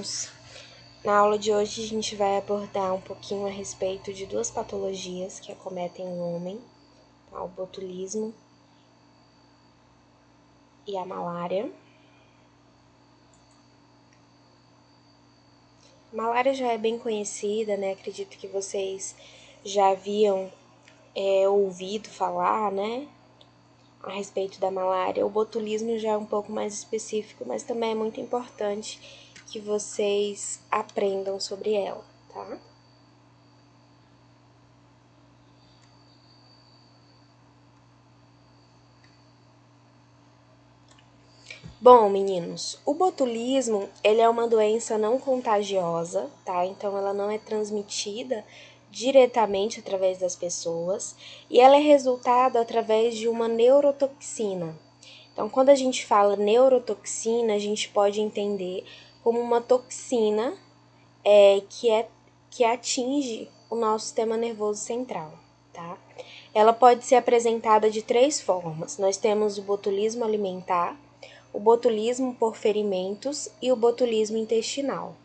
meninos! Na aula de hoje a gente vai abordar um pouquinho a respeito de duas patologias que acometem o homem, tá? O botulismo e a malária. A malária já é bem conhecida, né? Acredito que vocês já haviam ouvido falar, né? A respeito da malária. O botulismo já é um pouco mais específico, mas também é muito importante que vocês aprendam sobre ela, tá? Bom, meninos, o botulismo, ele é uma doença não contagiosa, tá? Então ela não é transmitida diretamente através das pessoas e ela é resultado através de uma neurotoxina. Então, quando a gente fala neurotoxina, a gente pode entender como uma toxina que atinge o nosso sistema nervoso central, tá? Ela pode ser apresentada de três formas. Nós temos o botulismo alimentar, o botulismo por ferimentos e o botulismo intestinal.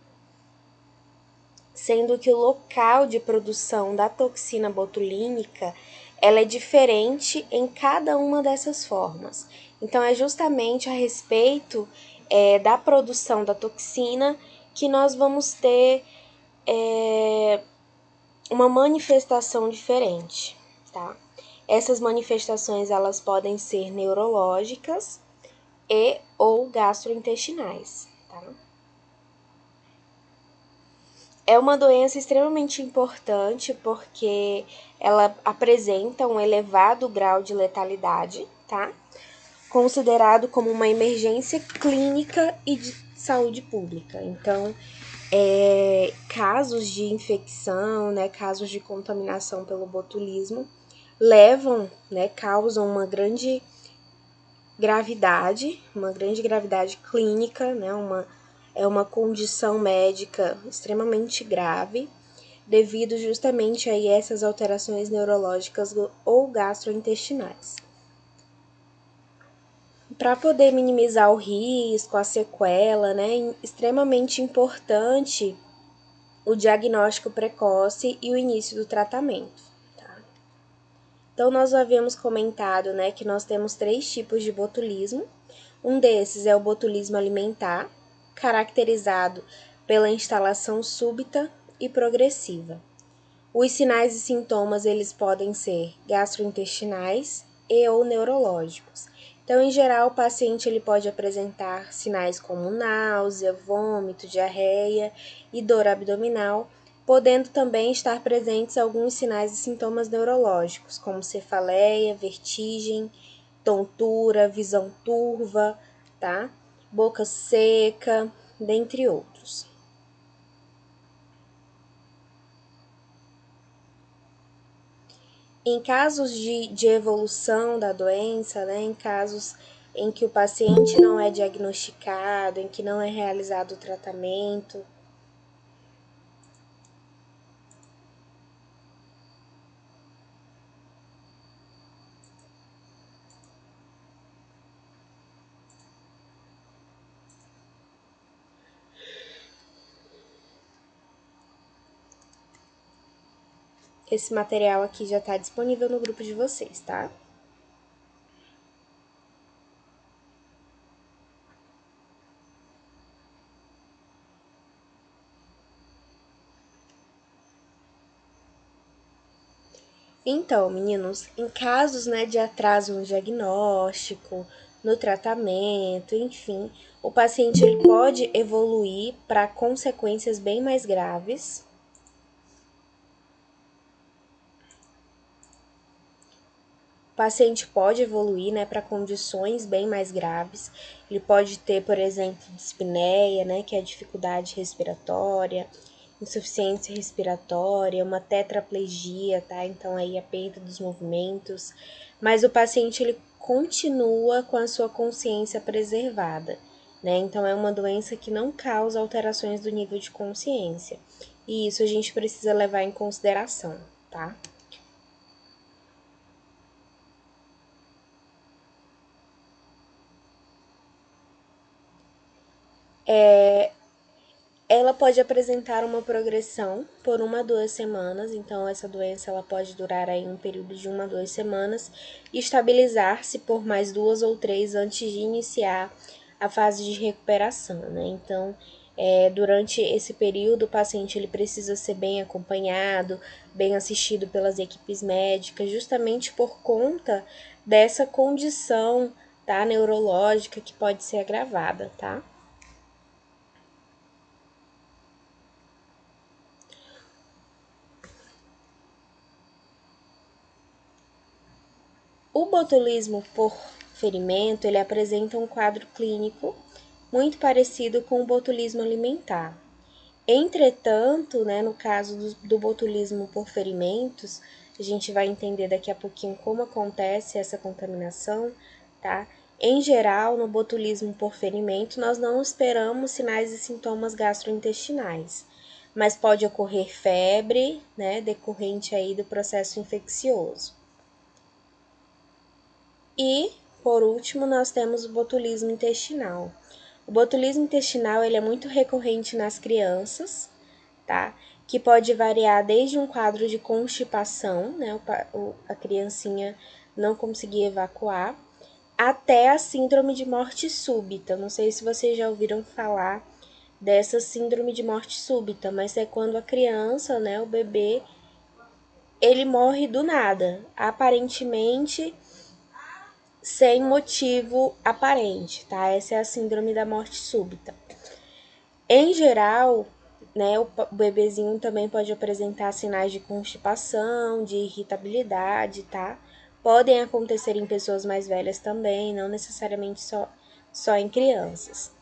Sendo que o local de produção da toxina botulínica, ela é diferente em cada uma dessas formas. Então, é justamente a respeito da produção da toxina que nós vamos ter uma manifestação diferente, tá? Essas manifestações, elas podem ser neurológicas e ou gastrointestinais, tá? É uma doença extremamente importante porque ela apresenta um elevado grau de letalidade, tá? Considerado como uma emergência clínica e de saúde pública. Então, casos de infecção, né, casos de contaminação pelo botulismo causam uma grande gravidade clínica, né, é uma condição médica extremamente grave, devido justamente a essas alterações neurológicas ou gastrointestinais. Para poder minimizar o risco, a sequela, né, é extremamente importante o diagnóstico precoce e o início do tratamento. Tá? Então, nós havíamos comentado, né, que nós temos 3 tipos de botulismo. Um desses é o botulismo alimentar, caracterizado pela instalação súbita e progressiva. Os sinais e sintomas, eles podem ser gastrointestinais e ou neurológicos. Então, em geral, o paciente ele pode apresentar sinais como náusea, vômito, diarreia e dor abdominal, podendo também estar presentes alguns sinais e sintomas neurológicos, como cefaleia, vertigem, tontura, visão turva, tá? Boca seca, dentre outros. Em casos de evolução da doença, né, em casos em que o paciente não é diagnosticado, em que não é realizado o tratamento, esse material aqui já está disponível no grupo de vocês, tá? Então, meninos, em casos, né, de atraso no diagnóstico, no tratamento, enfim, o paciente ele pode evoluir para consequências bem mais graves. O paciente pode evoluir, né, para condições bem mais graves. Ele pode ter, por exemplo, dispneia, né, que é a dificuldade respiratória, insuficiência respiratória, uma tetraplegia, tá? Então aí a perda dos movimentos, mas o paciente ele continua com a sua consciência preservada, né? Então é uma doença que não causa alterações do nível de consciência. E isso a gente precisa levar em consideração, tá? Ela pode apresentar uma progressão por 1 a 2 semanas, então essa doença ela pode durar aí um período de 1 a 2 semanas e estabilizar-se por mais 2 ou 3 antes de iniciar a fase de recuperação, né? Então, durante esse período, o paciente ele precisa ser bem acompanhado, bem assistido pelas equipes médicas, justamente por conta dessa condição, tá, neurológica que pode ser agravada, tá? O botulismo por ferimento, ele apresenta um quadro clínico muito parecido com o botulismo alimentar. Entretanto, né, no caso do botulismo por ferimentos, a gente vai entender daqui a pouquinho como acontece essa contaminação, tá? Em geral, no botulismo por ferimento, nós não esperamos sinais e sintomas gastrointestinais, mas pode ocorrer febre, né, decorrente aí do processo infeccioso. E, por último, nós temos o botulismo intestinal. O botulismo intestinal ele é muito recorrente nas crianças, tá? Que pode variar desde um quadro de constipação, né? A criancinha não conseguir evacuar, até a síndrome de morte súbita. Não sei se vocês já ouviram falar dessa síndrome de morte súbita, mas é quando a criança, né, o bebê, ele morre do nada, aparentemente sem motivo aparente, tá? Essa é a síndrome da morte súbita. Em geral, né, o bebezinho também pode apresentar sinais de constipação, de irritabilidade, tá? Podem acontecer em pessoas mais velhas também, não necessariamente só em crianças.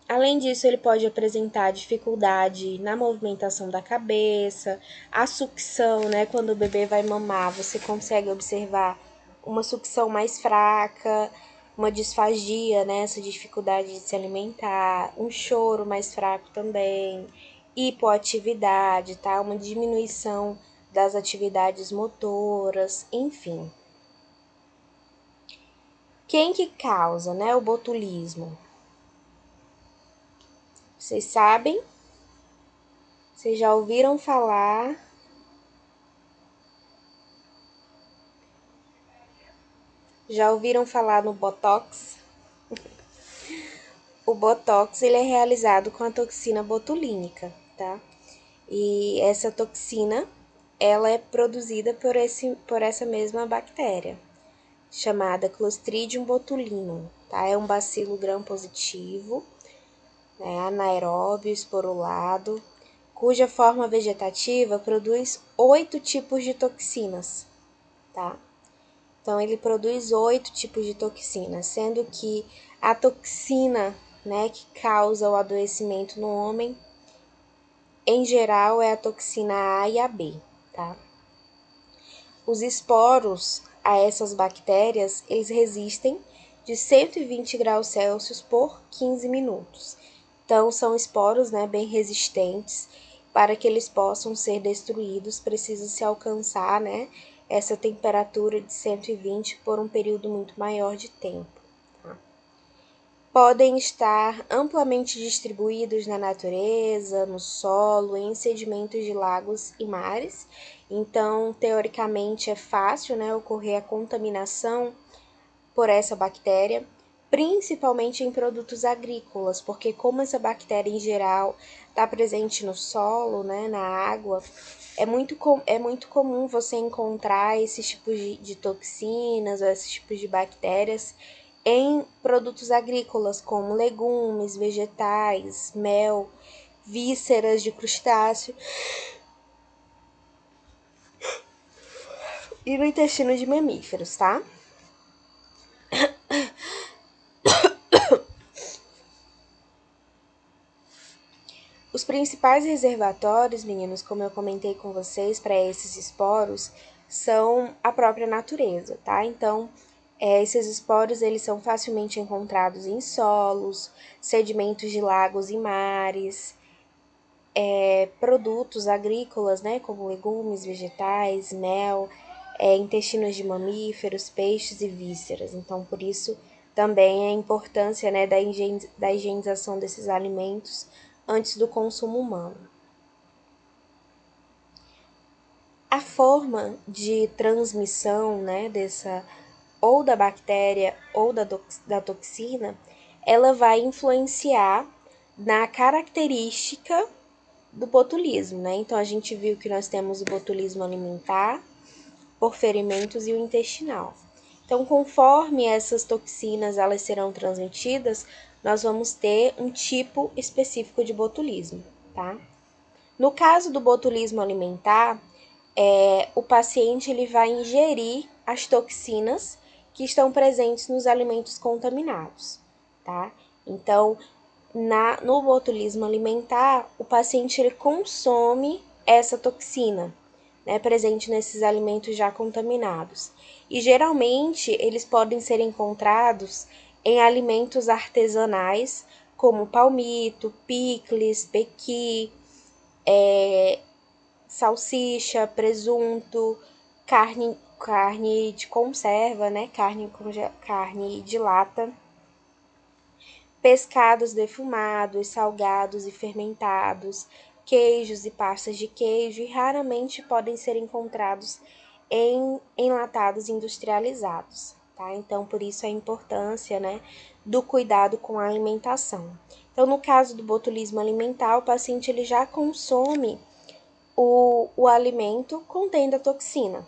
Além disso, ele pode apresentar dificuldade na movimentação da cabeça, a sucção, né? Quando o bebê vai mamar, você consegue observar uma sucção mais fraca, uma disfagia, né? Essa dificuldade de se alimentar, um choro mais fraco também, hipoatividade, tá? Uma diminuição das atividades motoras, enfim. Quem que causa, né, o botulismo? Vocês sabem? Vocês já ouviram falar? Já ouviram falar no Botox? O Botox ele é realizado com a toxina botulínica, tá? E essa toxina ela é produzida por essa mesma bactéria, chamada Clostridium botulinum, tá? É um bacilo gram-positivo, né, anaeróbio esporulado, cuja forma vegetativa produz 8 tipos de toxinas, tá? Então, ele produz 8 tipos de toxinas, sendo que a toxina, né, que causa o adoecimento no homem, em geral, é a toxina A e a B, tá? Os esporos a essas bactérias, eles resistem de 120 graus Celsius por 15 minutos. Então, são esporos, né, bem resistentes. Para que eles possam ser destruídos, precisa-se alcançar, né, essa temperatura de 120 por um período muito maior de tempo. Tá? Podem estar amplamente distribuídos na natureza, no solo, em sedimentos de lagos e mares. Então, teoricamente, é fácil, né, ocorrer a contaminação por essa bactéria, principalmente em produtos agrícolas, porque como essa bactéria em geral está presente no solo, né, na água, é muito comum você encontrar esses tipos de toxinas ou esses tipos de bactérias em produtos agrícolas, como legumes, vegetais, mel, vísceras de crustáceo e no intestino de mamíferos, tá? Os principais reservatórios, meninos, como eu comentei com vocês, para esses esporos, são a própria natureza, tá? Então, esses esporos, eles são facilmente encontrados em solos, sedimentos de lagos e mares, produtos agrícolas, né, como legumes, vegetais, mel, intestinos de mamíferos, peixes e vísceras. Então, por isso, também a importância, né, da higienização desses alimentos antes do consumo humano. A forma de transmissão, né, ou da bactéria ou da toxina, ela vai influenciar na característica do botulismo, né? Então, a gente viu que nós temos o botulismo alimentar, por ferimentos e o intestinal. Então, conforme essas toxinas elas serão transmitidas, nós vamos ter um tipo específico de botulismo, tá? No caso do botulismo alimentar, o paciente ele vai ingerir as toxinas que estão presentes nos alimentos contaminados, tá? Então, no botulismo alimentar, o paciente ele consome essa toxina, né, presente nesses alimentos já contaminados. E geralmente eles podem ser encontrados em alimentos artesanais, como palmito, picles, pequi, salsicha, presunto, carne de conserva, né? Carne de lata, pescados defumados, salgados e fermentados, queijos e pastas de queijo, e raramente podem ser encontrados em enlatados industrializados, tá? Então, por isso a importância, né, do cuidado com a alimentação. Então, no caso do botulismo alimentar, o paciente ele já consome o alimento contendo a toxina.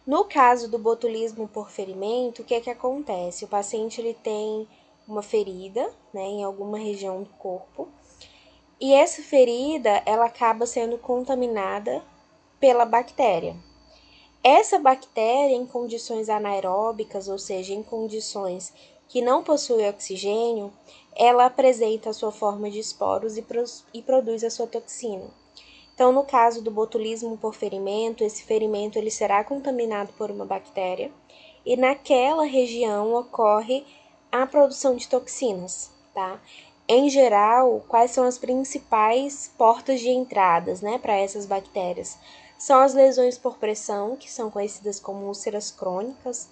No caso do botulismo por ferimento, o que acontece? O paciente ele tem uma ferida, né, em alguma região do corpo, e essa ferida ela acaba sendo contaminada pela bactéria. Essa bactéria, em condições anaeróbicas, ou seja, em condições que não possuem oxigênio, ela apresenta a sua forma de esporos e produz a sua toxina. Então, no caso do botulismo por ferimento, esse ferimento ele será contaminado por uma bactéria e naquela região ocorre a produção de toxinas, tá? Em geral, quais são as principais portas de entradas, né, para essas bactérias? São as lesões por pressão, que são conhecidas como úlceras crônicas,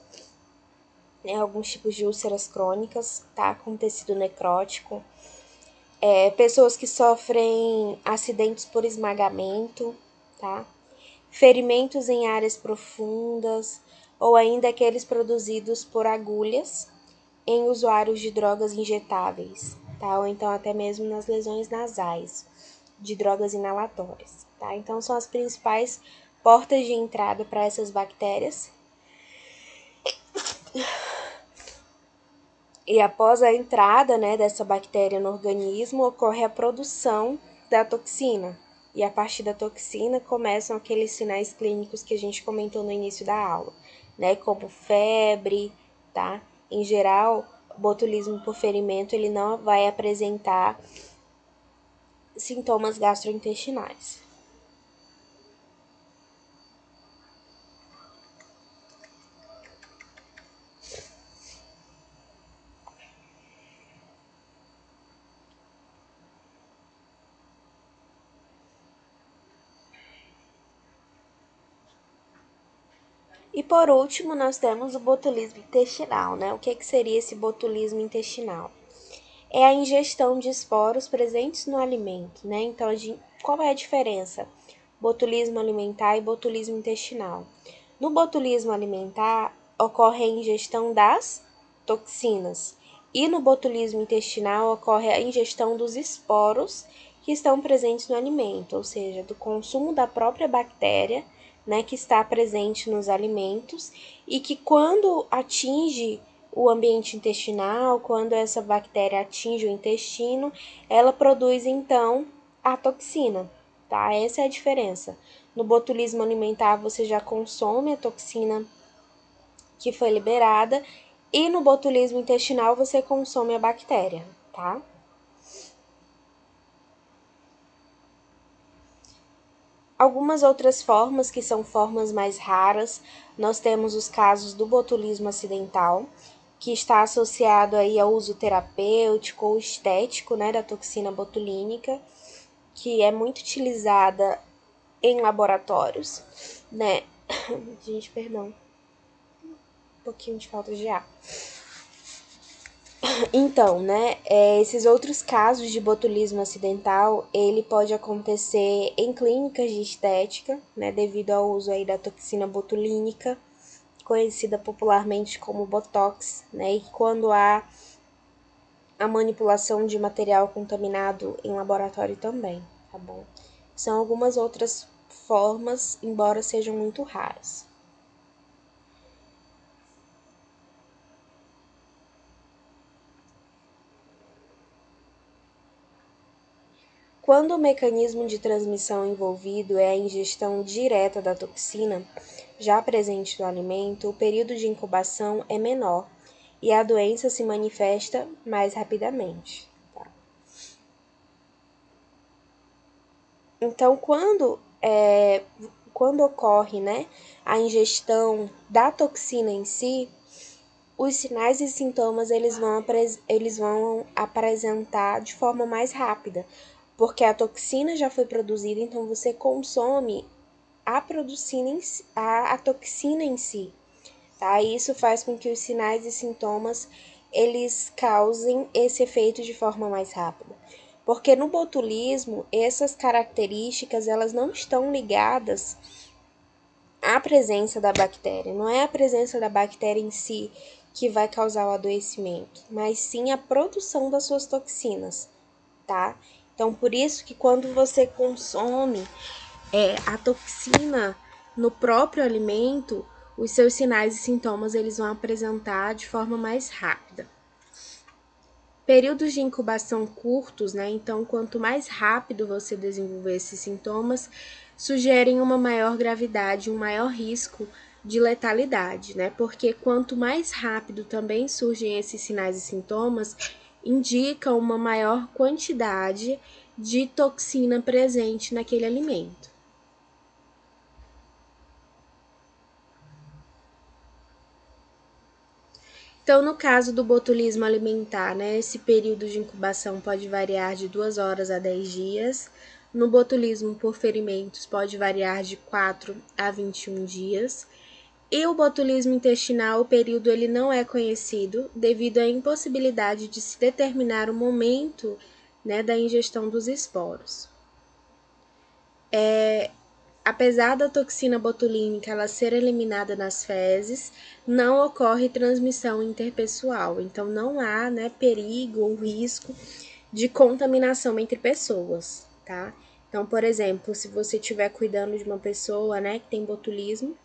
né, alguns tipos de úlceras crônicas, tá, com tecido necrótico. Pessoas que sofrem acidentes por esmagamento, tá? Ferimentos em áreas profundas, ou ainda aqueles produzidos por agulhas em usuários de drogas injetáveis, tá? Ou então até mesmo nas lesões nasais de drogas inalatórias, tá? Então são as principais portas de entrada para essas bactérias. E após a entrada, né, dessa bactéria no organismo, ocorre a produção da toxina. E a partir da toxina começam aqueles sinais clínicos que a gente comentou no início da aula, né, como febre, tá? Em geral, o botulismo por ferimento ele não vai apresentar sintomas gastrointestinais. E por último, nós temos o botulismo intestinal, né? O que seria esse botulismo intestinal? É a ingestão de esporos presentes no alimento, né? Então, qual é a diferença? Botulismo alimentar e botulismo intestinal. No botulismo alimentar, ocorre a ingestão das toxinas, e no botulismo intestinal ocorre a ingestão dos esporos que estão presentes no alimento, ou seja, do consumo da própria bactéria, né, que está presente nos alimentos e que quando atinge o ambiente intestinal, quando essa bactéria atinge o intestino, ela produz então a toxina, tá? Essa é a diferença. No botulismo alimentar você já consome a toxina que foi liberada e no botulismo intestinal você consome a bactéria, tá? Algumas outras formas, que são formas mais raras, nós temos os casos do botulismo acidental, que está associado aí ao uso terapêutico ou estético, né, da toxina botulínica, que é muito utilizada em laboratórios, né? Gente, perdão. pouquinho de falta de ar. Então, né, esses outros casos de botulismo acidental, ele pode acontecer em clínicas de estética, né, devido ao uso aí da toxina botulínica, conhecida popularmente como Botox, né, e quando há a manipulação de material contaminado em laboratório também, tá bom? São algumas outras formas, embora sejam muito raras. Quando o mecanismo de transmissão envolvido é a ingestão direta da toxina, já presente no alimento, o período de incubação é menor e a doença se manifesta mais rapidamente. Tá? Então, quando ocorre, né, a ingestão da toxina em si, os sinais e sintomas eles vão apresentar de forma mais rápida, porque a toxina já foi produzida, então você consome a toxina em si, tá? E isso faz com que os sinais e sintomas eles causem esse efeito de forma mais rápida. Porque no botulismo, essas características elas não estão ligadas à presença da bactéria. Não é a presença da bactéria em si que vai causar o adoecimento, mas sim a produção das suas toxinas, tá? Então, por isso que quando você consome a toxina no próprio alimento, os seus sinais e sintomas eles vão apresentar de forma mais rápida. Períodos de incubação curtos, né? Então, quanto mais rápido você desenvolver esses sintomas, sugerem uma maior gravidade, um maior risco de letalidade, né? Porque quanto mais rápido também surgem esses sinais e sintomas, indica uma maior quantidade de toxina presente naquele alimento. Então, no caso do botulismo alimentar, né, esse período de incubação pode variar de 2 horas a 10 dias. No botulismo por ferimentos, pode variar de 4 a 21 dias. E o botulismo intestinal, o período ele não é conhecido devido à impossibilidade de se determinar o momento, né, da ingestão dos esporos. Apesar da toxina botulínica ela ser eliminada nas fezes, não ocorre transmissão interpessoal. Então, não há, né, perigo ou risco de contaminação entre pessoas, tá? Então, por exemplo, se você estiver cuidando de uma pessoa, né, que tem botulismo,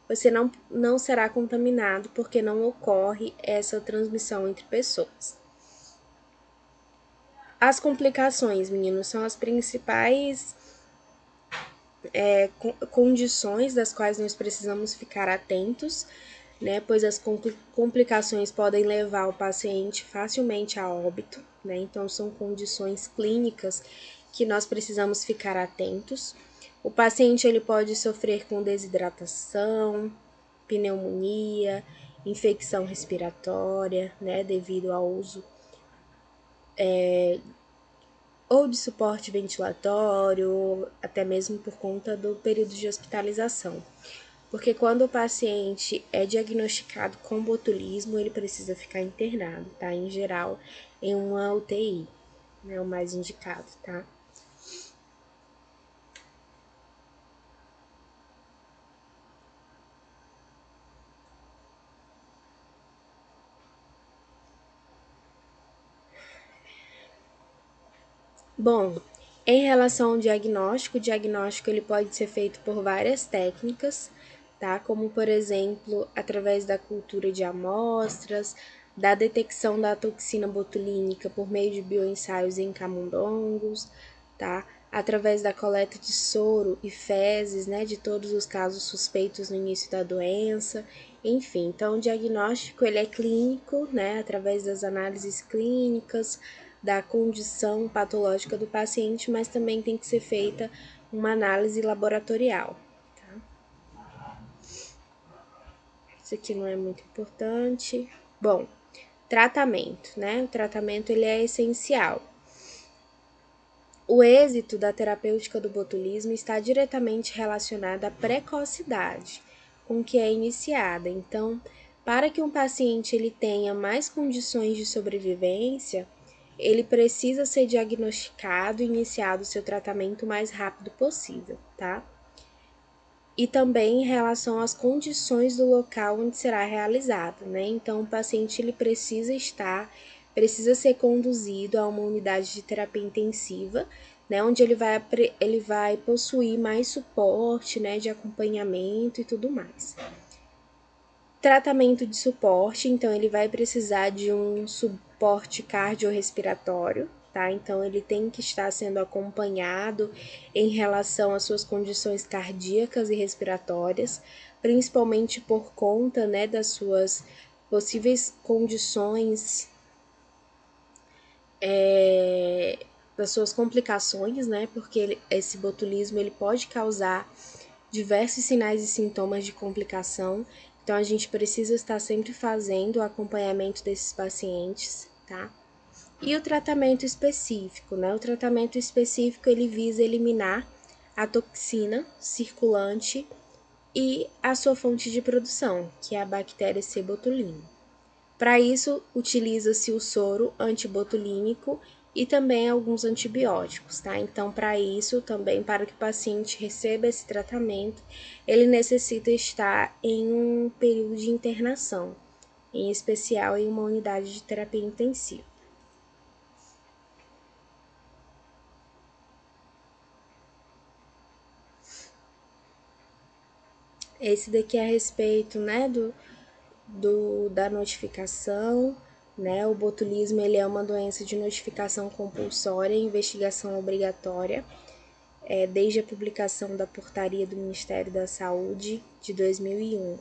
você não será contaminado porque não ocorre essa transmissão entre pessoas. As complicações, meninos, são as principais condições das quais nós precisamos ficar atentos, né? Pois as complicações podem levar o paciente facilmente a óbito, né? Então, são condições clínicas que nós precisamos ficar atentos. O paciente ele pode sofrer com desidratação, pneumonia, infecção respiratória, né? Devido ao uso ou de suporte ventilatório, ou até mesmo por conta do período de hospitalização. Porque quando o paciente é diagnosticado com botulismo, ele precisa ficar internado, tá? Em geral, em uma UTI, né? O mais indicado, tá? Bom, em relação ao diagnóstico, o diagnóstico ele pode ser feito por várias técnicas, tá? Como, por exemplo, através da cultura de amostras, da detecção da toxina botulínica por meio de bioensaios em camundongos, tá? Através da coleta de soro e fezes, né, de todos os casos suspeitos no início da doença, enfim. Então, o diagnóstico ele é clínico, né, através das análises clínicas, da condição patológica do paciente, mas também tem que ser feita uma análise laboratorial. Tá? Isso aqui não é muito importante. Bom, tratamento, né? O tratamento ele é essencial. O êxito da terapêutica do botulismo está diretamente relacionado à precocidade com que é iniciada. Então, Para que um paciente ele tenha mais condições de sobrevivência, ele precisa ser diagnosticado e iniciado o seu tratamento o mais rápido possível, tá? E também em relação às condições do local onde será realizado, né? Então, o paciente ele precisa ser conduzido a uma unidade de terapia intensiva, né? Onde ele vai possuir mais suporte, né? De acompanhamento e tudo mais. Tratamento de suporte, então ele vai precisar de um suporte cardiorrespiratório, tá? Então ele tem que estar sendo acompanhado em relação às suas condições cardíacas e respiratórias, principalmente por conta, né, das suas possíveis condições, das suas complicações, né? Porque esse botulismo ele pode causar diversos sinais e sintomas de complicação. Então, a gente precisa estar sempre fazendo o acompanhamento desses pacientes, tá? E o tratamento específico, né? O tratamento específico, ele visa eliminar a toxina circulante e a sua fonte de produção, que é a bactéria C. botulinum. Para isso, utiliza-se o soro antibotulínico e também alguns antibióticos, tá? Então, para isso, também para que o paciente receba esse tratamento, ele necessita estar em um período de internação, em especial em uma unidade de terapia intensiva. Esse daqui é a respeito, né, da notificação, né? O botulismo ele é uma doença de notificação compulsória e investigação obrigatória, desde a publicação da portaria do Ministério da Saúde de 2001.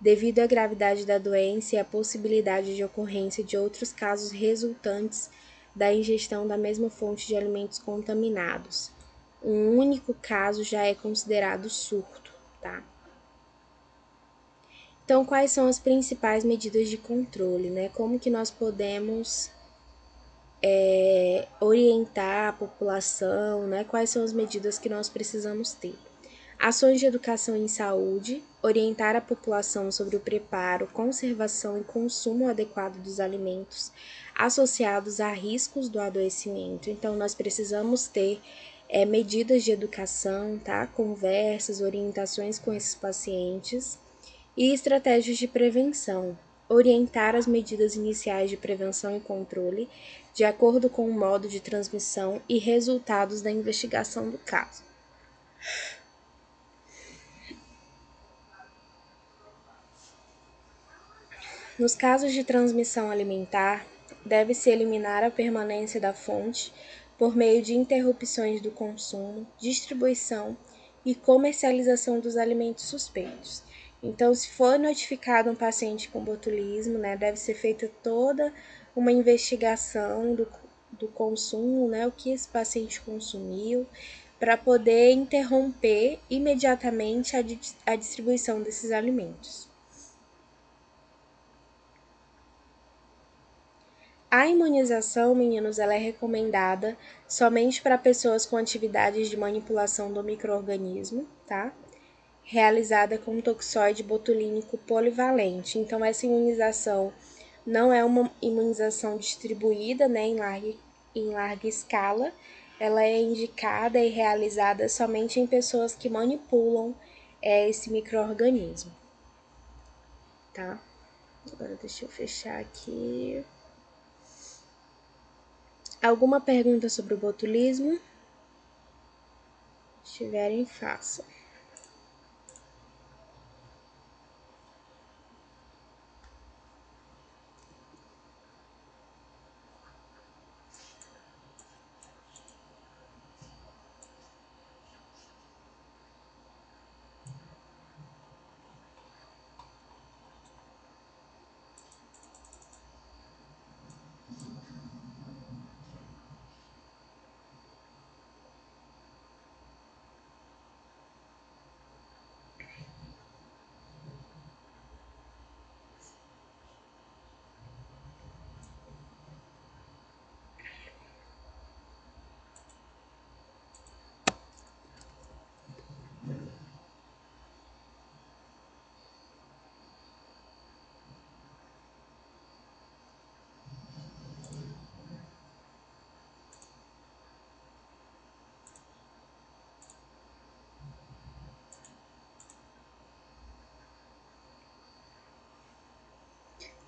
Devido à gravidade da doença e à possibilidade de ocorrência de outros casos resultantes da ingestão da mesma fonte de alimentos contaminados. Um único caso já é considerado surto, tá? Então, quais são as principais medidas de controle, né? Como que nós podemos orientar a população, né? Quais são as medidas que nós precisamos ter? Ações de educação em saúde, orientar a população sobre o preparo, conservação e consumo adequado dos alimentos associados a riscos do adoecimento. Então, nós precisamos ter medidas de educação, tá? Conversas, orientações com esses pacientes e estratégias de prevenção. Orientar as medidas iniciais de prevenção e controle de acordo com o modo de transmissão e resultados da investigação do caso. Nos casos de transmissão alimentar, deve-se eliminar a permanência da fonte por meio de interrupções do consumo, distribuição e comercialização dos alimentos suspeitos. Então, se for notificado um paciente com botulismo, né, deve ser feita toda uma investigação do consumo, né, o que esse paciente consumiu, para poder interromper imediatamente a distribuição desses alimentos. A imunização, meninos, ela é recomendada somente para pessoas com atividades de manipulação do micro-organismo, tá? Realizada com toxoide botulínico polivalente. Então, essa imunização não é uma imunização distribuída, né, em larga escala. Ela é indicada e realizada somente em pessoas que manipulam esse micro-organismo, tá? Agora deixa eu fechar aqui. Alguma pergunta sobre o botulismo? Se tiverem, façam.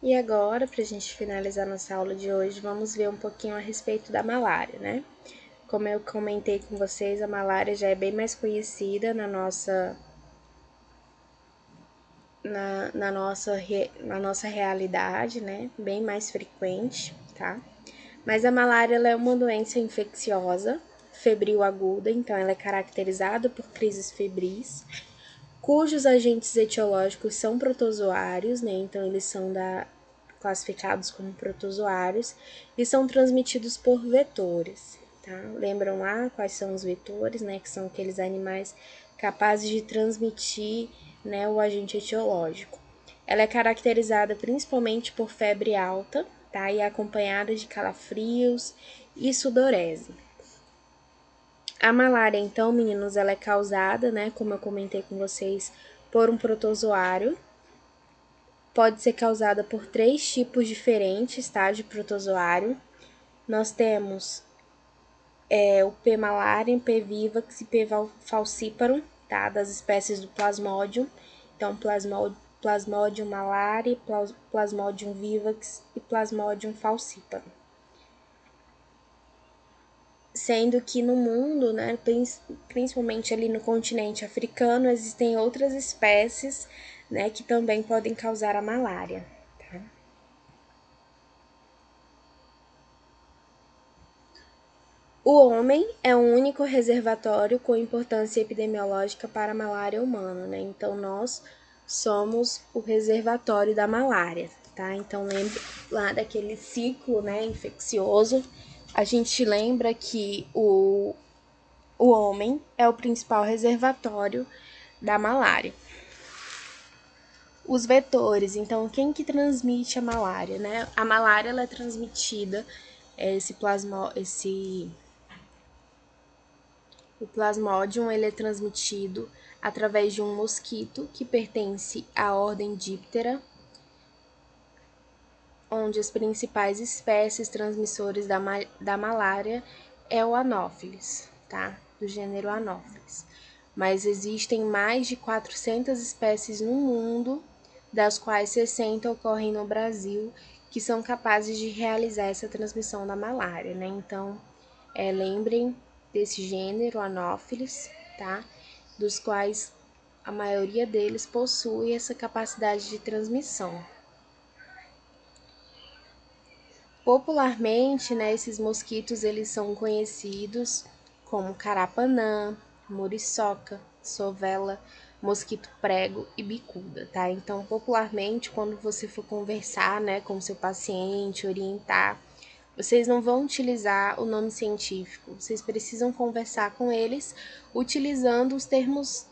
E agora, para a gente finalizar nossa aula de hoje, vamos ver um pouquinho a respeito da malária, né? Como eu comentei com vocês, a malária já é bem mais conhecida na nossa realidade, né? Bem mais frequente, tá? Mas a malária ela é uma doença infecciosa, febril aguda, então ela é caracterizada por crises febris, cujos agentes etiológicos são protozoários, né? Então eles são classificados como protozoários e são transmitidos por vetores, tá? Lembram lá quais são os vetores, né? Que são aqueles animais capazes de transmitir, né, o agente etiológico. Ela é caracterizada principalmente por febre alta, tá? E é acompanhada de calafrios e sudorese. A malária, então, meninos, ela é causada, né, como eu comentei com vocês, por um protozoário. Pode ser causada por 3 tipos diferentes, tá, de protozoário. Nós temos o P. malarium, P. vivax e P. falciparum, tá, das espécies do Plasmodium. Então, Plasmodium malariae, Plasmodium vivax e Plasmodium falciparum. Sendo que no mundo, né, principalmente ali no continente africano, existem outras espécies, né, que também podem causar a malária. Tá? O homem é o único reservatório com importância epidemiológica para a malária humana, né? Então nós somos o reservatório da malária, tá? Então lembra lá daquele ciclo, né, infeccioso. A gente lembra que o homem é o principal reservatório da malária. Os vetores, então, quem que transmite a malária, né? A malária ela é transmitida, o plasmodium ele é transmitido através de um mosquito que pertence à ordem Diptera, onde as principais espécies transmissores da malária é o Anopheles, tá? Do gênero Anopheles. Mas existem mais de 400 espécies no mundo, das quais 60 ocorrem no Brasil, que são capazes de realizar essa transmissão da malária, né? Então, lembrem desse gênero Anopheles, tá? Dos quais a maioria deles possui essa capacidade de transmissão. Popularmente, né, esses mosquitos eles são conhecidos como carapanã, muriçoca, sovela, mosquito prego e bicuda, tá? Então, popularmente, quando você for conversar, né, com seu paciente, orientar, vocês não vão utilizar o nome científico, vocês precisam conversar com eles utilizando os termos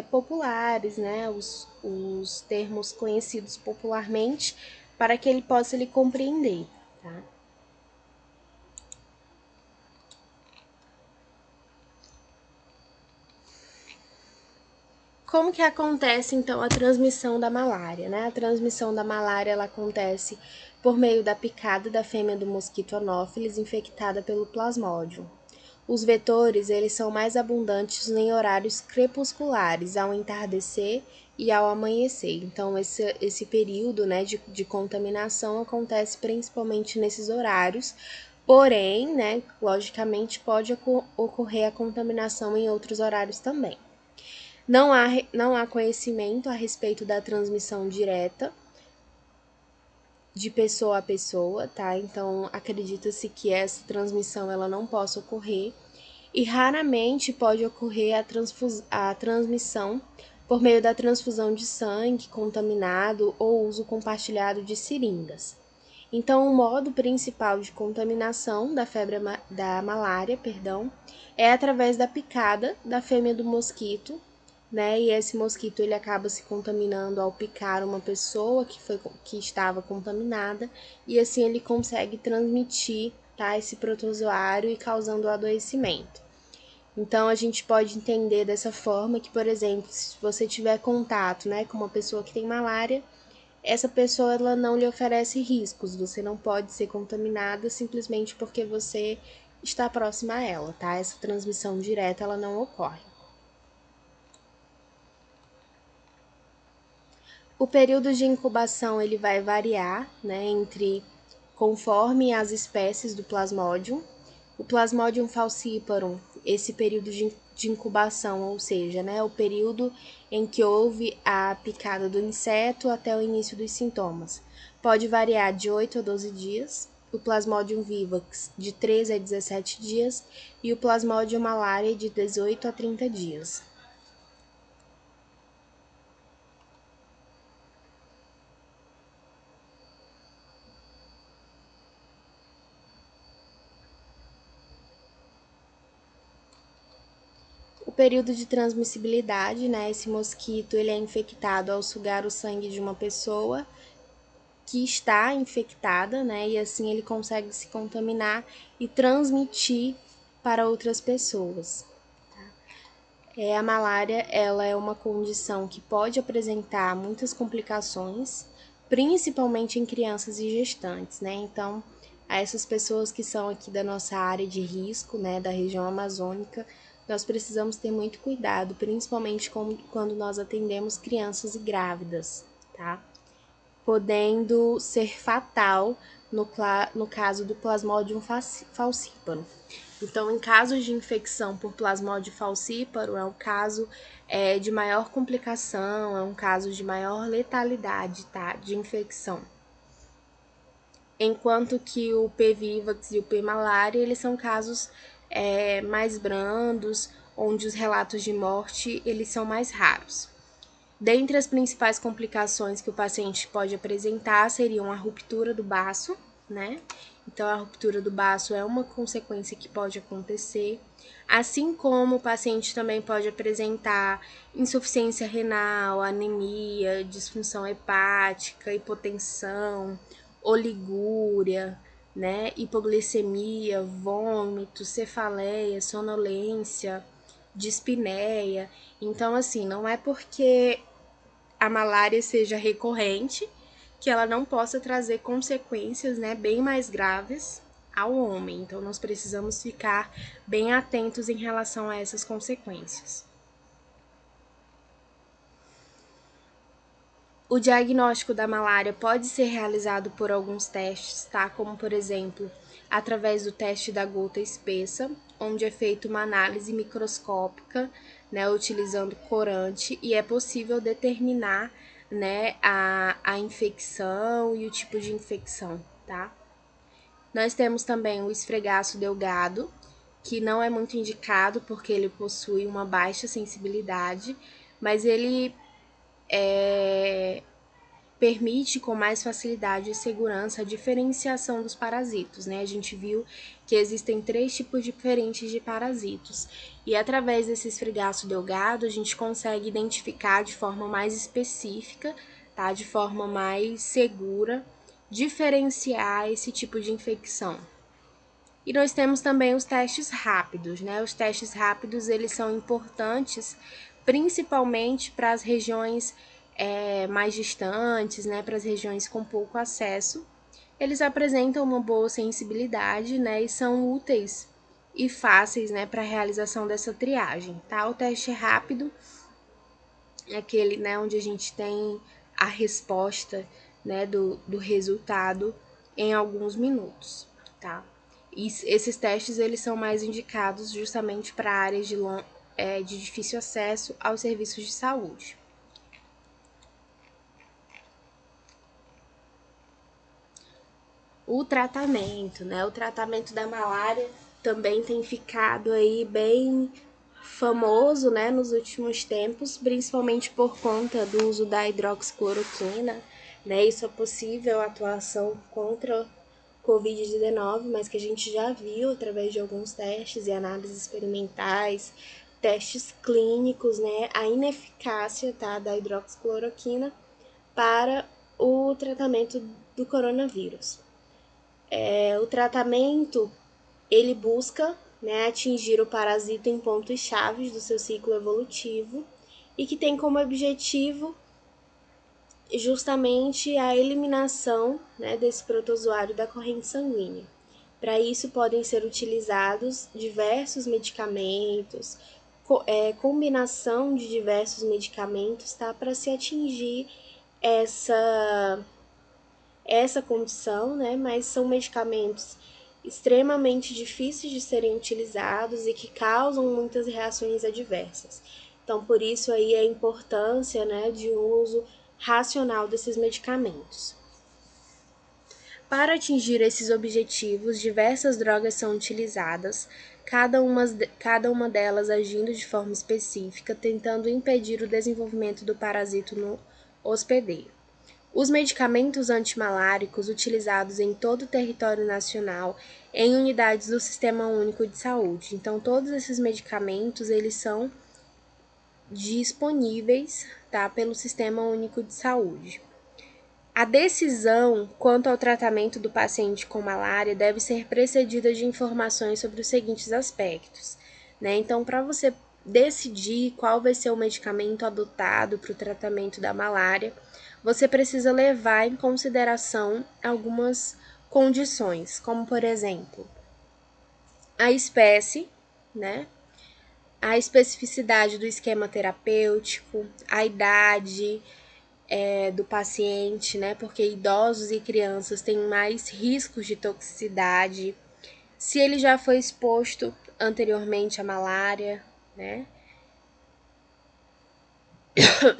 populares, né, os termos conhecidos popularmente, para que ele possa lhe compreender, tá? Como que acontece então a transmissão da malária, né? A transmissão da malária ela acontece por meio da picada da fêmea do mosquito Anopheles infectada pelo Plasmodium. Os vetores, eles são mais abundantes em horários crepusculares, ao entardecer e ao amanhecer. Então, esse período, né, de contaminação acontece principalmente nesses horários, porém, né, logicamente pode ocorrer a contaminação em outros horários também. Não há conhecimento a respeito da transmissão direta de pessoa a pessoa, tá? Então, acredita-se que essa transmissão ela não possa ocorrer e raramente pode ocorrer a transmissão por meio da transfusão de sangue contaminado ou uso compartilhado de seringas. Então, o modo principal de contaminação da malária, é através da picada da fêmea do mosquito, né? E esse mosquito ele acaba se contaminando ao picar uma pessoa que estava contaminada e assim ele consegue transmitir, tá, esse protozoário e causando o adoecimento. Então a gente pode entender dessa forma que, por exemplo, se você tiver contato, né, com uma pessoa que tem malária, essa pessoa ela não lhe oferece riscos, você não pode ser contaminada simplesmente porque você está próxima a ela, tá? Essa transmissão direta ela não ocorre. O período de incubação ele vai variar, né, conforme as espécies do Plasmodium. O Plasmodium falciparum, esse período de incubação, ou seja, né, o período em que houve a picada do inseto até o início dos sintomas, pode variar de 8 a 12 dias. O Plasmodium vivax de 13 a 17 dias e o Plasmodium malariae de 18 a 30 dias. O período de transmissibilidade, né? Esse mosquito ele é infectado ao sugar o sangue de uma pessoa que está infectada, né? E assim ele consegue se contaminar e transmitir para outras pessoas. A malária, ela é uma condição que pode apresentar muitas complicações, principalmente em crianças e gestantes, né? Então, a essas pessoas que são aqui da nossa área de risco, né, da região amazônica, nós precisamos ter muito cuidado, principalmente quando nós atendemos crianças e grávidas, tá? Podendo ser fatal no caso do Plasmodium falciparum. Então, em casos de infecção por Plasmodium falciparum, é um caso de maior complicação, é um caso de maior letalidade, tá? De infecção. Enquanto que o P. vivax e o P. malaria, eles são casos mais brandos, onde os relatos de morte, eles são mais raros. Dentre as principais complicações que o paciente pode apresentar seriam a ruptura do baço, né? Então, a ruptura do baço é uma consequência que pode acontecer, assim como o paciente também pode apresentar insuficiência renal, anemia, disfunção hepática, hipotensão, oligúria, né? Hipoglicemia, vômito, cefaleia, sonolência, dispneia. Então, assim, não é porque a malária seja recorrente, que ela não possa trazer consequências, né, bem mais graves ao homem. Então, nós precisamos ficar bem atentos em relação a essas consequências. O diagnóstico da malária pode ser realizado por alguns testes, tá? Como, por exemplo, através do teste da gota espessa, onde é feita uma análise microscópica, né, utilizando corante, e é possível determinar, né, a infecção e o tipo de infecção, tá? Nós temos também o esfregaço delgado, que não é muito indicado porque ele possui uma baixa sensibilidade, mas ele permite com mais facilidade e segurança a diferenciação dos parasitos, né? A gente viu que existem 3 tipos diferentes de parasitos e através desse esfregaço delgado a gente consegue identificar de forma mais específica, tá? De forma mais segura, diferenciar esse tipo de infecção. E nós temos também os testes rápidos, né? Os testes rápidos, eles são importantes principalmente para as regiões mais distantes, né? Para as regiões com pouco acesso. Eles apresentam uma boa sensibilidade, né? E são úteis e fáceis, né? Para a realização dessa triagem, tá? O teste rápido é aquele, né? Onde a gente tem a resposta, né? Do resultado em alguns minutos, tá? E esses testes eles são mais indicados justamente para áreas de difícil acesso aos serviços de saúde. O tratamento, né? O tratamento da malária também tem ficado aí bem famoso, né, nos últimos tempos, principalmente por conta do uso da hidroxicloroquina, né? Isso é possível atuação contra Covid-19, mas que a gente já viu através de alguns testes e análises experimentais, testes clínicos, né, a ineficácia, tá, da hidroxicloroquina para o tratamento do coronavírus. O tratamento ele busca, né, atingir o parasita em pontos chaves do seu ciclo evolutivo e que tem como objetivo justamente a eliminação, né, desse protozoário da corrente sanguínea. Para isso podem ser utilizados diversos medicamentos, combinação de diversos medicamentos, tá, para se atingir essa condição, né? Mas são medicamentos extremamente difíceis de serem utilizados e que causam muitas reações adversas. Então, por isso aí a importância, né, de um uso racional desses medicamentos. Para atingir esses objetivos, diversas drogas são utilizadas, cada uma delas agindo de forma específica, tentando impedir o desenvolvimento do parasito no hospedeiro. Os medicamentos antimaláricos utilizados em todo o território nacional em unidades do Sistema Único de Saúde. Então, todos esses medicamentos, eles são disponíveis, tá, pelo Sistema Único de Saúde. A decisão quanto ao tratamento do paciente com malária deve ser precedida de informações sobre os seguintes aspectos, né? Então, para você decidir qual vai ser o medicamento adotado para o tratamento da malária, você precisa levar em consideração algumas condições, como por exemplo, a espécie, né? A especificidade do esquema terapêutico, a idade do paciente, né? Porque idosos e crianças têm mais riscos de toxicidade. Se ele já foi exposto anteriormente à malária, né?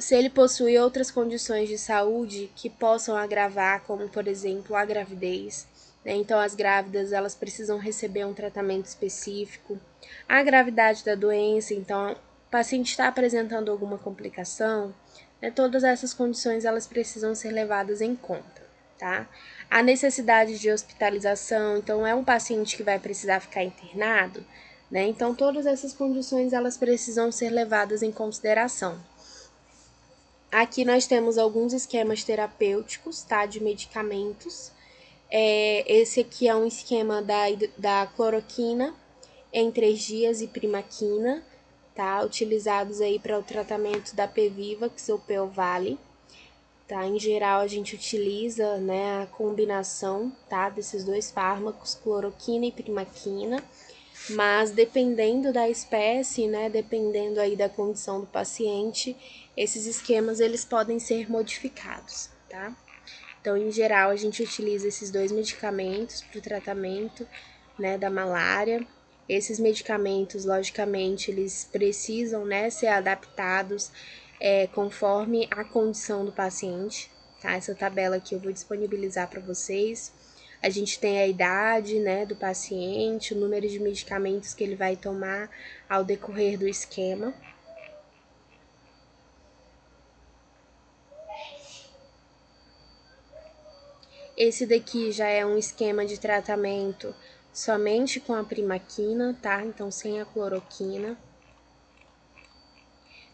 Se ele possui outras condições de saúde que possam agravar, como por exemplo a gravidez, né? Então as grávidas elas precisam receber um tratamento específico. A gravidade da doença, então o paciente está apresentando alguma complicação, né? Todas essas condições elas precisam ser levadas em conta, tá? A necessidade de hospitalização, então é um paciente que vai precisar ficar internado, né? Então todas essas condições elas precisam ser levadas em consideração. Aqui nós temos alguns esquemas terapêuticos, tá? De medicamentos. Esse aqui é um esquema da cloroquina em 3 dias e primaquina, tá? Utilizados aí para o tratamento da P-Vivax ou P-Vale, tá? Em geral a gente utiliza, né, a combinação, tá? Desses dois fármacos, cloroquina e primaquina. Mas dependendo da espécie, né, dependendo aí da condição do paciente, esses esquemas eles podem ser modificados, tá? Então, em geral, a gente utiliza esses dois medicamentos para o tratamento, né, da malária. Esses medicamentos, logicamente, eles precisam, né, ser adaptados conforme a condição do paciente, tá? Essa tabela aqui eu vou disponibilizar para vocês. A gente tem a idade, né, do paciente, o número de medicamentos que ele vai tomar ao decorrer do esquema. Esse daqui já é um esquema de tratamento somente com a primaquina, tá? Então, sem a cloroquina.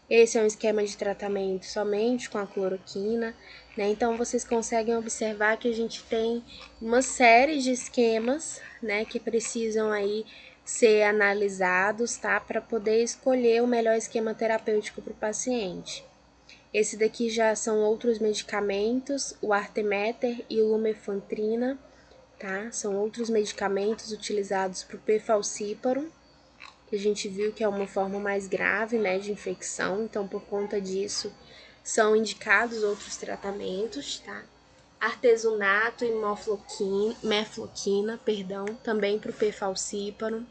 Esse é um esquema de tratamento somente com a cloroquina, né? Então, vocês conseguem observar que a gente tem uma série de esquemas, né, que precisam aí ser analisados, tá? Para poder escolher o melhor esquema terapêutico para o paciente. Esse daqui já são outros medicamentos, o Artemeter e o Lumefantrina, tá? São outros medicamentos utilizados para o P. falciparum, que a gente viu que é uma forma mais grave, né, de infecção, então por conta disso são indicados outros tratamentos, tá? Artesunato e mefloquina, também para o P. falciparum,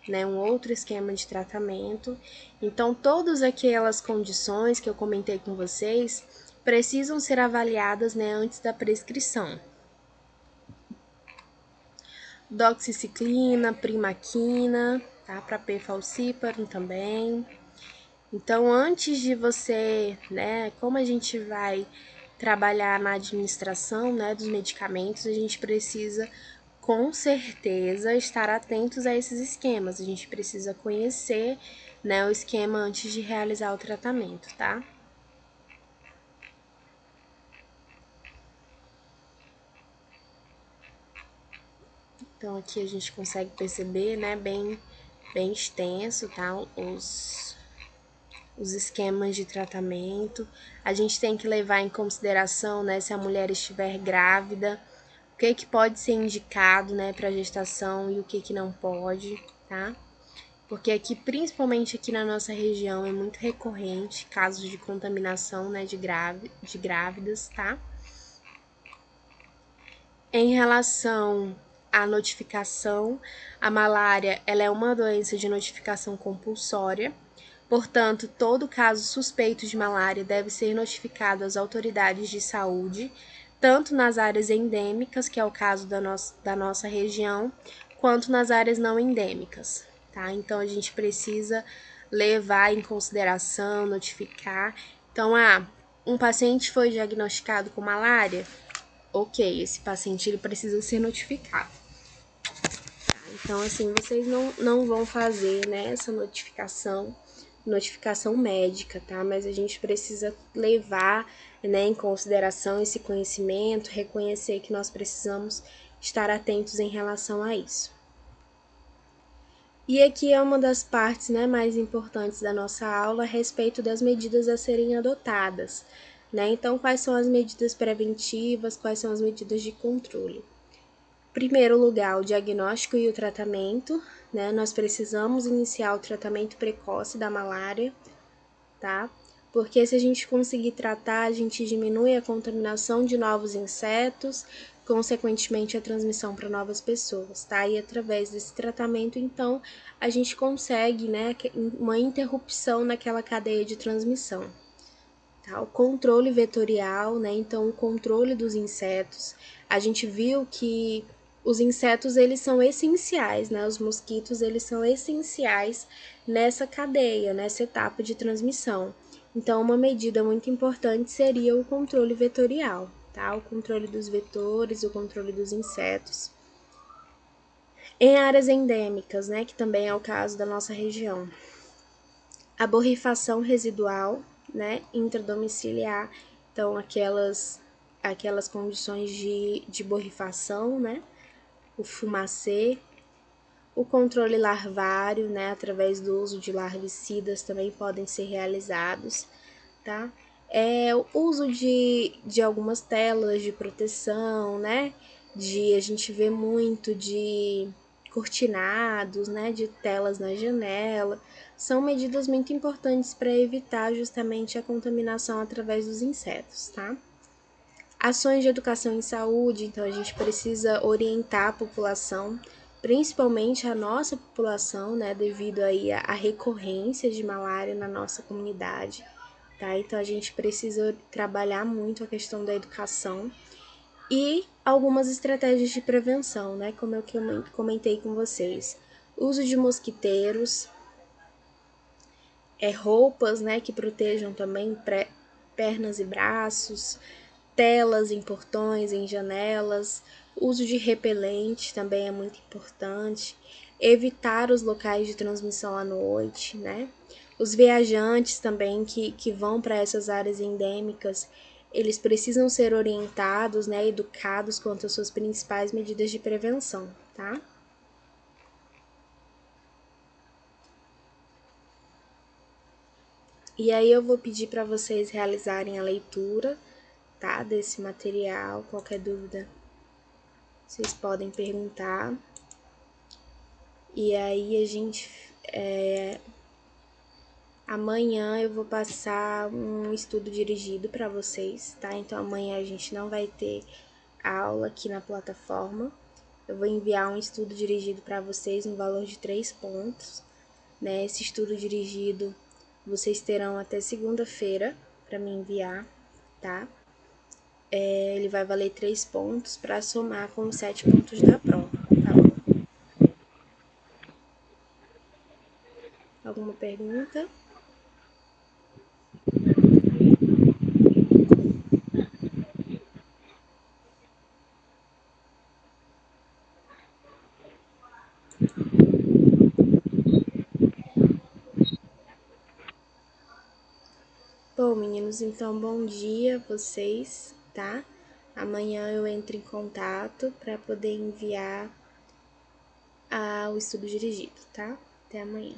né, um outro esquema de tratamento. Então, todas aquelas condições que eu comentei com vocês precisam ser avaliadas, né, antes da prescrição. Doxiciclina, primaquina, tá? Para P. falciparum também. Então, antes de você, né, como a gente vai trabalhar na administração, né, dos medicamentos, a gente precisa com certeza estar atentos a esses esquemas. A gente precisa conhecer, né, o esquema antes de realizar o tratamento, tá? Então aqui a gente consegue perceber, né, bem extenso, tá? Os esquemas de tratamento. A gente tem que levar em consideração, né, se a mulher estiver grávida, o que pode ser indicado, né, para gestação e o que não pode, tá? porque aqui, principalmente aqui na nossa região, é muito recorrente casos de contaminação, né, de grávidas, tá? Em relação à notificação, a malária ela é uma doença de notificação compulsória. Portanto, todo caso suspeito de malária deve ser notificado às autoridades de saúde, tanto nas áreas endêmicas, que é o caso da nossa região, quanto nas áreas não endêmicas, tá? Então, a gente precisa levar em consideração, notificar. Então, um paciente foi diagnosticado com malária, ok, esse paciente ele precisa ser notificado. Então, assim, vocês não vão fazer, né, essa notificação médica, tá? Mas a gente precisa levar, né, em consideração esse conhecimento, reconhecer que nós precisamos estar atentos em relação a isso. E aqui é uma das partes, né, mais importantes da nossa aula a respeito das medidas a serem adotadas, né? Então, quais são as medidas preventivas, quais são as medidas de controle? Primeiro lugar, o diagnóstico e o tratamento, né? Nós precisamos iniciar o tratamento precoce da malária, tá? Porque se a gente conseguir tratar, a gente diminui a contaminação de novos insetos, consequentemente a transmissão para novas pessoas, tá? E através desse tratamento, então, a gente consegue, né, uma interrupção naquela cadeia de transmissão. Tá? O controle vetorial, né? Então, o controle dos insetos. A gente viu que os insetos, eles são essenciais, né? Os mosquitos, eles são essenciais nessa cadeia, nessa etapa de transmissão. Então, uma medida muito importante seria o controle vetorial, tá? O controle dos vetores, o controle dos insetos. Em áreas endêmicas, né? Que também é o caso da nossa região. A borrifação residual, né, intradomiciliar, então aquelas condições de borrifação, né, o fumacê, o controle larvário, né, através do uso de larvicidas também podem ser realizados, tá? O uso de algumas telas de proteção, né, a gente vê muito de cortinados, né, de telas na janela, são medidas muito importantes para evitar justamente a contaminação através dos insetos, tá? Ações de educação em saúde, então a gente precisa orientar a população, principalmente a nossa população, né, devido aí à recorrência de malária na nossa comunidade, tá? Então a gente precisa trabalhar muito a questão da educação e algumas estratégias de prevenção, né, como eu comentei com vocês. Uso de mosquiteiros, roupas, né, que protejam também pernas e braços, telas em portões, em janelas, uso de repelente também é muito importante, evitar os locais de transmissão à noite, né? Os viajantes também que vão para essas áreas endêmicas, eles precisam ser orientados, né, educados quanto às suas principais medidas de prevenção, tá? E aí eu vou pedir para vocês realizarem a leitura, tá, desse material. Qualquer dúvida, vocês podem perguntar. E aí a gente amanhã eu vou passar um estudo dirigido para vocês, tá? Então amanhã a gente não vai ter aula aqui na plataforma. Eu vou enviar um estudo dirigido para vocês no valor de 3 pontos, né? Esse estudo dirigido vocês terão até segunda-feira para me enviar, tá? Ele vai valer 3 pontos para somar com os 7 pontos da prova, tá bom? Alguma pergunta? Bom, meninos, então bom dia a vocês, tá? Amanhã eu entro em contato para poder enviar o estudo dirigido, tá? Até amanhã.